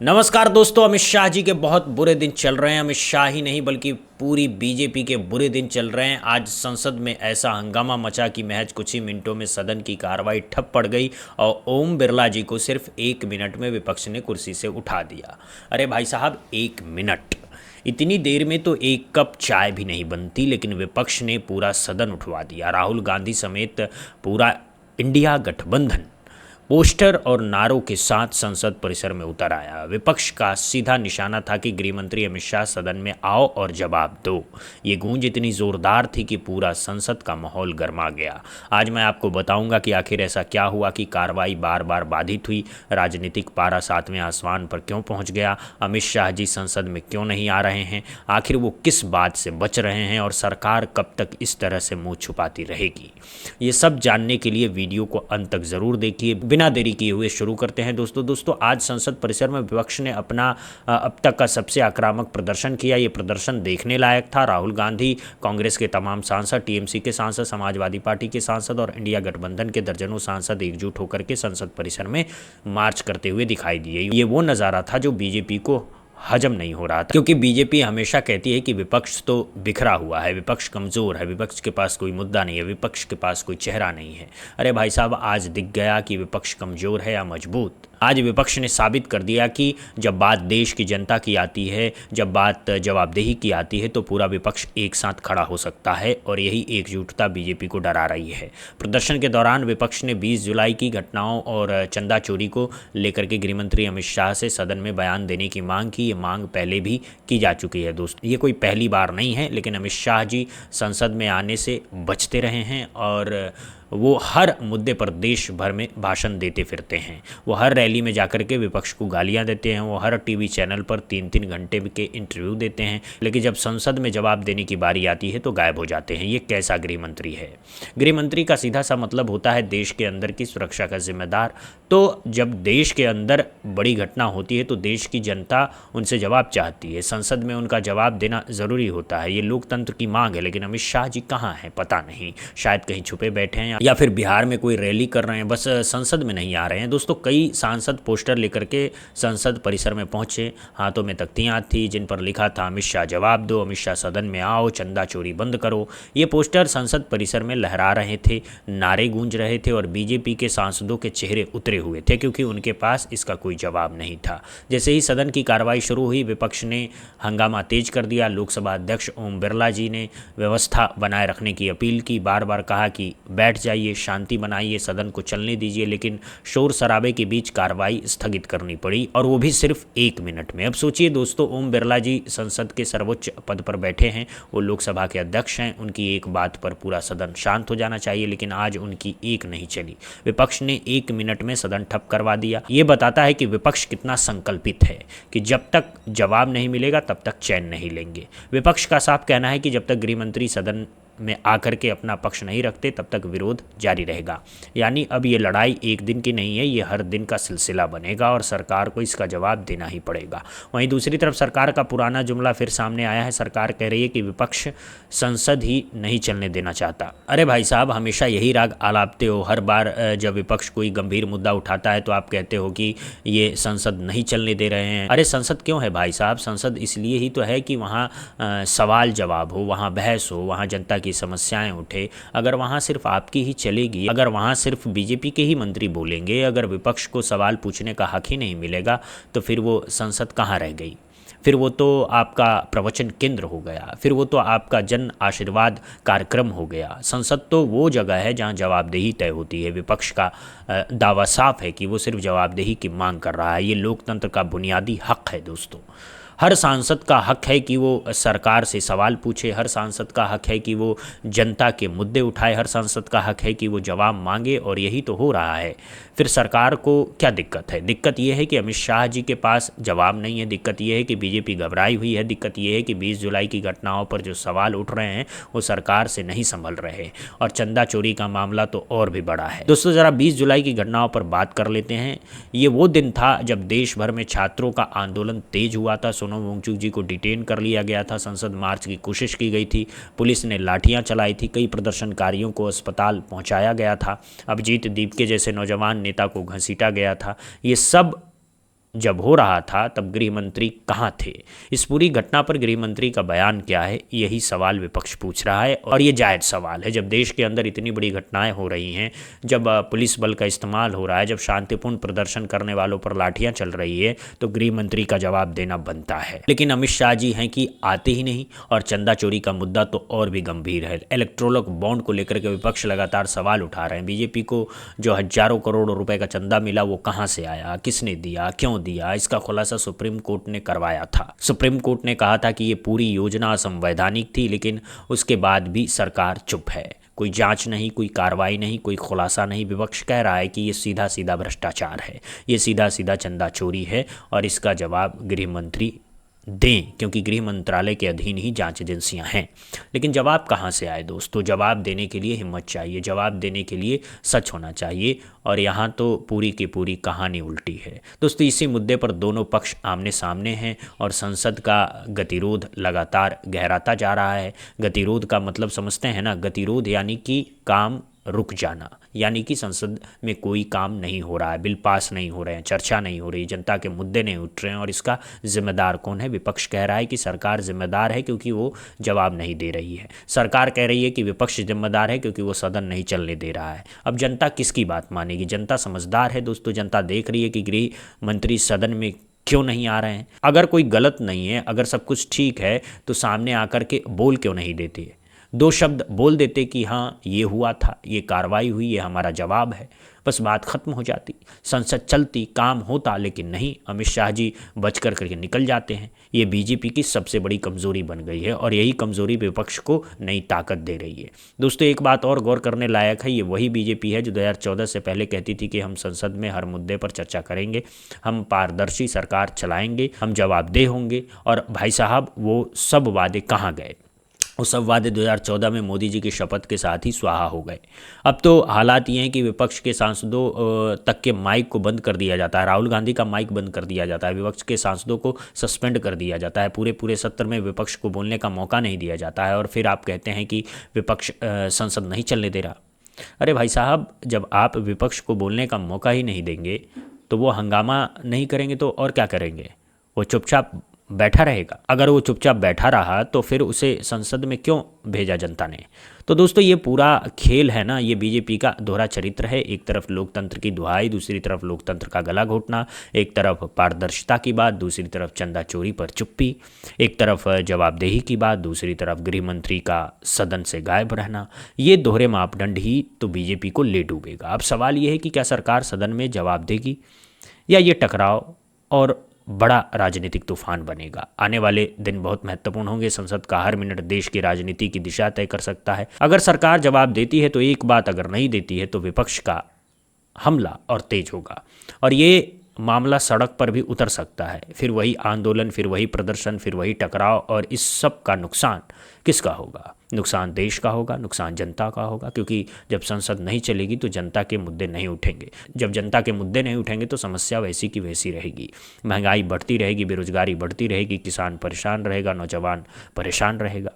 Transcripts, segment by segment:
नमस्कार दोस्तों। अमित शाह जी के बहुत बुरे दिन चल रहे हैं। अमित शाह ही नहीं बल्कि पूरी बीजेपी के बुरे दिन चल रहे हैं। आज संसद में ऐसा हंगामा मचा कि महज कुछ ही मिनटों में सदन की कार्रवाई ठप पड़ गई और ओम बिरला जी को सिर्फ 1 मिनट में विपक्ष ने कुर्सी से उठा दिया। अरे भाई साहब, 1 मिनट! इतनी देर में तो एक कप चाय भी नहीं बनती, लेकिन विपक्ष ने पूरा सदन उठवा दिया। राहुल गांधी समेत पूरा इंडिया गठबंधन पोस्टर और नारों के साथ संसद परिसर में उतर आया। विपक्ष का सीधा निशाना था कि गृहमंत्री अमित शाह सदन में आओ और जवाब दो। ये गूंज इतनी जोरदार थी कि पूरा संसद का माहौल गर्मा गया। आज मैं आपको बताऊंगा कि आखिर ऐसा क्या हुआ कि कार्रवाई बार बार बाधित हुई, राजनीतिक पारा सातवें आसमान पर क्यों पहुंच गया, अमित शाह जी संसद में क्यों नहीं आ रहे हैं, आखिर वो किस बात से बच रहे हैं और सरकार कब तक इस तरह से मुंह छुपाती रहेगी। ये सब जानने के लिए वीडियो को अंत तक ज़रूर देखिए। बिना देरी किए हुए शुरू करते हैं। दोस्तों आज संसद परिसर में विपक्ष ने अपना अब तक का सबसे आक्रामक प्रदर्शन किया। ये प्रदर्शन देखने लायक था। राहुल गांधी, कांग्रेस के तमाम सांसद, टीएमसी के सांसद, समाजवादी पार्टी के सांसद और इंडिया गठबंधन के दर्जनों सांसद एकजुट होकर के संसद परिसर में मार्च करते हुए दिखाई दिए। ये वो नज़ारा था जो बीजेपी को हजम नहीं हो रहा था, क्योंकि बीजेपी हमेशा कहती है कि विपक्ष तो बिखरा हुआ है, विपक्ष कमज़ोर है, विपक्ष के पास कोई मुद्दा नहीं है, विपक्ष के पास कोई चेहरा नहीं है। अरे भाई साहब, आज दिख गया कि विपक्ष कमज़ोर है या मजबूत। आज विपक्ष ने साबित कर दिया कि जब बात देश की जनता की आती है, जब बात जवाबदेही की आती है, तो पूरा विपक्ष एक साथ खड़ा हो सकता है और यही एकजुटता बीजेपी को डरा रही है। प्रदर्शन के दौरान विपक्ष ने 20 जुलाई की घटनाओं और चंदा चोरी को लेकर के गृहमंत्री अमित शाह से सदन में बयान देने की मांग की। ये मांग पहले भी की जा चुकी है दोस्तों, ये कोई पहली बार नहीं है। लेकिन अमित शाह जी संसद में आने से बचते रहे हैं और वो हर मुद्दे पर देश भर में भाषण देते फिरते हैं। वो हर रैली में जाकर के विपक्ष को गालियां देते हैं। वो हर टीवी चैनल पर 3-3 घंटे के इंटरव्यू देते हैं, लेकिन जब संसद में जवाब देने की बारी आती है तो गायब हो जाते हैं। ये कैसा गृहमंत्री है? गृहमंत्री का सीधा सा मतलब होता है देश के अंदर की सुरक्षा का जिम्मेदार। तो जब देश के अंदर बड़ी घटना होती है तो देश की जनता उनसे जवाब चाहती है, संसद में उनका जवाब देना ज़रूरी होता है। ये लोकतंत्र की मांग है। लेकिन अमित शाह जी कहाँ हैं पता नहीं, शायद कहीं छुपे बैठे हैं या फिर बिहार में कोई रैली कर रहे हैं, बस संसद में नहीं आ रहे हैं। दोस्तों, कई सांसद पोस्टर लेकर के संसद परिसर में पहुंचे। हाथों में तख्तियां थी जिन पर लिखा था अमित शाह जवाब दो, अमित शाह सदन में आओ, चंदा चोरी बंद करो। ये पोस्टर संसद परिसर में लहरा रहे थे, नारे गूंज रहे थे और बीजेपी के सांसदों के चेहरे उतरे हुए थे, क्योंकि उनके पास इसका कोई जवाब नहीं था। जैसे ही सदन की कार्रवाई शुरू हुई, विपक्ष ने हंगामा तेज कर दिया। लोकसभा अध्यक्ष ओम बिरला जी ने व्यवस्था बनाए रखने की अपील की, बार बार कहा कि बैठ जाइए, शांति बनाइए, सदन को चलने दीजिए। लेकिन शोर शराबे के बीच कार्रवाई स्थगित करनी पड़ी, और वो भी सिर्फ 1 मिनट में। अब सोचिए दोस्तों, ओम बिरला जी संसद के सर्वोच्च पद पर बैठे हैं, वो लोकसभा के अध्यक्ष हैं, उनकी एक बात पर पूरा सदन शांत हो जाना चाहिए, लेकिन आज उनकी एक नहीं चली। विपक्ष ने 1 मिनट में सदन ठप करवा दिया। ये बताता है कि विपक्ष कितना संकल्पित है कि जब तक जवाब नहीं मिलेगा तब तक चैन नहीं लेंगे। विपक्ष का साफ कहना है कि जब तक गृहमंत्री सदन में आकर के अपना पक्ष नहीं रखते तब तक विरोध जारी रहेगा। यानी अब ये लड़ाई एक दिन की नहीं है, ये हर दिन का सिलसिला बनेगा और सरकार को इसका जवाब देना ही पड़ेगा। वहीं दूसरी तरफ सरकार का पुराना जुमला फिर सामने आया है। सरकार कह रही है कि विपक्ष संसद ही नहीं चलने देना चाहता। अरे भाई साहब, हमेशा यही राग आलापते हो। हर बार जब विपक्ष कोई गंभीर मुद्दा उठाता है तो आप कहते हो कि ये संसद नहीं चलने दे रहे हैं। अरे संसद क्यों है भाई साहब? संसद इसलिए ही तो है कि वहाँ सवाल जवाब हो, वहाँ बहस हो, वहाँ जनता की समस्याएं उठे। अगर वहाँ सिर्फ आपकी ही चलेगी, अगर वहाँ सिर्फ बीजेपी के ही मंत्री बोलेंगे, अगर विपक्ष को सवाल पूछने का हक ही नहीं मिलेगा, तो फिर वो संसद कहाँ रह गई? फिर वो तो आपका प्रवचन केंद्र हो गया, फिर वो तो आपका जन आशीर्वाद कार्यक्रम हो गया। संसद तो वो जगह है जहाँ जवाबदेही तय होती है। विपक्ष का दावा साफ है कि वो सिर्फ जवाबदेही की मांग कर रहा है। ये लोकतंत्र का बुनियादी हक है दोस्तों। हर सांसद का हक है कि वो सरकार से सवाल पूछे, हर सांसद का हक है कि वो जनता के मुद्दे उठाए, हर सांसद का हक है कि वो जवाब मांगे, और यही तो हो रहा है। फिर सरकार को क्या दिक्कत है? दिक्कत ये है कि अमित शाह जी के पास जवाब नहीं है, दिक्कत ये है कि बीजेपी घबराई हुई है, दिक्कत ये है कि 20 जुलाई की घटनाओं पर जो सवाल उठ रहे हैं वो सरकार से नहीं संभल रहे, और चंदा चोरी का मामला तो और भी बड़ा है। दोस्तों, ज़रा 20 जुलाई की घटनाओं पर बात कर लेते हैं। ये वो दिन था जब देश भर में छात्रों का आंदोलन तेज हुआ था। सोनम वांगचुक जी को डिटेन कर लिया गया था, संसद मार्च की कोशिश की गई थी, पुलिस ने लाठियां चलाई थी, कई प्रदर्शनकारियों को अस्पताल पहुंचाया गया था, अभिजीत दीप के जैसे नौजवान नेता को घसीटा गया था। ये सब जब हो रहा था तब गृह मंत्री कहाँ थे? इस पूरी घटना पर गृह मंत्री का बयान क्या है, यही सवाल विपक्ष पूछ रहा है और ये जायज़ सवाल है। जब देश के अंदर इतनी बड़ी घटनाएं हो रही हैं, जब पुलिस बल का इस्तेमाल हो रहा है, जब शांतिपूर्ण प्रदर्शन करने वालों पर लाठियां चल रही है, तो गृह मंत्री का जवाब देना बनता है। लेकिन अमित शाह जी हैं कि आते ही नहीं। और चंदा चोरी का मुद्दा तो और भी गंभीर है। इलेक्ट्रोल बॉन्ड को लेकर के विपक्ष लगातार सवाल उठा रहे हैं। बीजेपी को जो हजारों करोड़ रुपए का चंदा मिला वो कहाँ से आया, किसने दिया, क्यों दिया, इसका खुलासा सुप्रीम कोर्ट ने करवाया था। सुप्रीम कोर्ट ने कहा था कि ये पूरी योजना असंवैधानिक थी, लेकिन उसके बाद भी सरकार चुप है। कोई जांच नहीं, कोई कार्रवाई नहीं, कोई खुलासा नहीं। विपक्ष कह रहा है कि ये सीधा सीधा भ्रष्टाचार है, ये सीधा सीधा चंदा चोरी है और इसका जवाब गृह मंत्री दें, क्योंकि गृह मंत्रालय के अधीन ही जांच एजेंसियां हैं। लेकिन जवाब कहाँ से आए दोस्तों? जवाब देने के लिए हिम्मत चाहिए, जवाब देने के लिए सच होना चाहिए। और यहाँ तो पूरी की पूरी कहानी उल्टी है दोस्तों। इसी मुद्दे पर दोनों पक्ष आमने सामने हैं और संसद का गतिरोध लगातार गहराता जा रहा है। गतिरोध का मतलब समझते हैं ना? गतिरोध यानी कि काम रुक जाना, यानी कि संसद में कोई काम नहीं हो रहा है, बिल पास नहीं हो रहे हैं, चर्चा नहीं हो रही, जनता के मुद्दे नहीं उठ रहे हैं। और इसका जिम्मेदार कौन है? विपक्ष कह रहा है कि सरकार जिम्मेदार है क्योंकि वो जवाब नहीं दे रही है। सरकार कह रही है कि विपक्ष जिम्मेदार है क्योंकि वो सदन नहीं चलने दे रहा है। अब जनता किसकी बात मानेगी? जनता समझदार है दोस्तों। जनता देख रही है कि गृह मंत्री सदन में क्यों नहीं आ रहे हैं। अगर कोई गलत नहीं है, अगर सब कुछ ठीक है, तो सामने आकर के बोल क्यों नहीं देते? दो शब्द बोल देते कि हाँ ये हुआ था, ये कार्रवाई हुई, ये हमारा जवाब है, बस बात खत्म हो जाती, संसद चलती, काम होता। लेकिन नहीं, अमित शाह जी बच कर करके निकल जाते हैं। ये बीजेपी की सबसे बड़ी कमज़ोरी बन गई है और यही कमज़ोरी विपक्ष को नई ताकत दे रही है। दोस्तों एक बात और गौर करने लायक है, ये वही बीजेपी है जो 2014 से पहले कहती थी कि हम संसद में हर मुद्दे पर चर्चा करेंगे, हम पारदर्शी सरकार चलाएंगे, हम जवाबदेह होंगे। और भाई साहब वो सब वादे कहाँ गए? वो सब वादे 2014 में मोदी जी की शपथ के साथ ही स्वाहा हो गए। अब तो हालात ये हैं कि विपक्ष के सांसदों तक के माइक को बंद कर दिया जाता है। राहुल गांधी का माइक बंद कर दिया जाता है, विपक्ष के सांसदों को सस्पेंड कर दिया जाता है, पूरे पूरे सत्र में विपक्ष को बोलने का मौका नहीं दिया जाता है। और फिर आप कहते हैं कि विपक्ष संसद नहीं चलने दे रहा। अरे भाई साहब, जब आप विपक्ष को बोलने का मौका ही नहीं देंगे तो वो हंगामा नहीं करेंगे तो और क्या करेंगे? वो चुपचाप बैठा रहेगा। अगर वो चुपचाप बैठा रहा तो फिर उसे संसद में क्यों भेजा जनता ने? तो दोस्तों ये पूरा खेल है ना, ये बीजेपी का दोहरा चरित्र है। एक तरफ लोकतंत्र की दुहाई, दूसरी तरफ लोकतंत्र का गला घोटना, एक तरफ पारदर्शिता की बात, दूसरी तरफ चंदा चोरी पर चुप्पी, एक तरफ जवाबदेही की बात, दूसरी तरफ गृह मंत्री का सदन से गायब रहना। ये दोहरे मापदंड ही तो बीजेपी को ले डूबेगा। अब सवाल ये है कि क्या सरकार सदन में जवाब देगी या ये टकराव और बड़ा राजनीतिक तूफान बनेगा? आने वाले दिन बहुत महत्वपूर्ण होंगे। संसद का हर मिनट देश की राजनीति की दिशा तय कर सकता है। अगर सरकार जवाब देती है तो एक बात, अगर नहीं देती है तो विपक्ष का हमला और तेज होगा और ये मामला सड़क पर भी उतर सकता है। फिर वही आंदोलन, फिर वही प्रदर्शन, फिर वही टकराव और इस सब का नुकसान किसका होगा? नुकसान देश का होगा, नुकसान जनता का होगा। क्योंकि जब संसद नहीं चलेगी तो जनता के मुद्दे नहीं उठेंगे। जब जनता के मुद्दे नहीं उठेंगे तो समस्या वैसी की वैसी रहेगी। महंगाई बढ़ती रहेगी, बेरोजगारी बढ़ती रहेगी, किसान परेशान रहेगा, नौजवान परेशान रहेगा।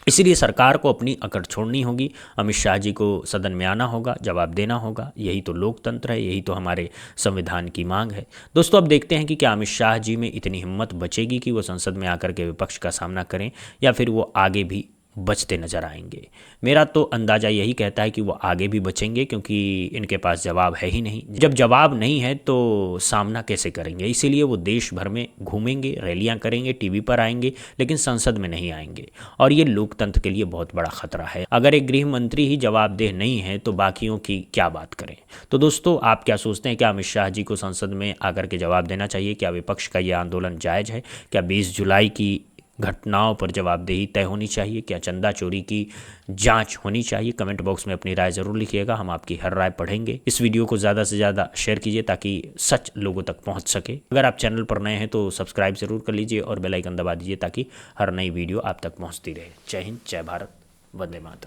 इसीलिए सरकार को अपनी अकड़ छोड़नी होगी। अमित शाह जी को सदन में आना होगा, जवाब देना होगा। यही तो लोकतंत्र है, यही तो हमारे संविधान की मांग है। दोस्तों अब देखते हैं कि क्या अमित शाह जी में इतनी हिम्मत बचेगी कि वो संसद में आकर के विपक्ष का सामना करें या फिर वो आगे भी बचते नजर आएंगे। मेरा तो अंदाज़ा यही कहता है कि वो आगे भी बचेंगे, क्योंकि इनके पास जवाब है ही नहीं। जब जवाब नहीं है तो सामना कैसे करेंगे? इसीलिए वो देश भर में घूमेंगे, रैलियां करेंगे, टीवी पर आएंगे, लेकिन संसद में नहीं आएंगे। और ये लोकतंत्र के लिए बहुत बड़ा खतरा है। अगर एक गृह मंत्री ही जवाबदेह नहीं है तो बाकियों की क्या बात करें? तो दोस्तों आप क्या सोचते हैं? क्या अमित शाह जी को संसद में आकर के जवाब देना चाहिए? क्या विपक्ष का ये आंदोलन जायज़ है? क्या 20 जुलाई की घटनाओं पर जवाबदेही तय होनी चाहिए? क्या चंदा चोरी की जांच होनी चाहिए? कमेंट बॉक्स में अपनी राय ज़रूर लिखिएगा, हम आपकी हर राय पढ़ेंगे। इस वीडियो को ज़्यादा से ज़्यादा शेयर कीजिए ताकि सच लोगों तक पहुंच सके। अगर आप चैनल पर नए हैं तो सब्सक्राइब ज़रूर कर लीजिए और बेल आइकन दबा दीजिए ताकि हर नई वीडियो आप तक पहुँचती रहे। जय हिंद, जय भारत, वंदे मातरम।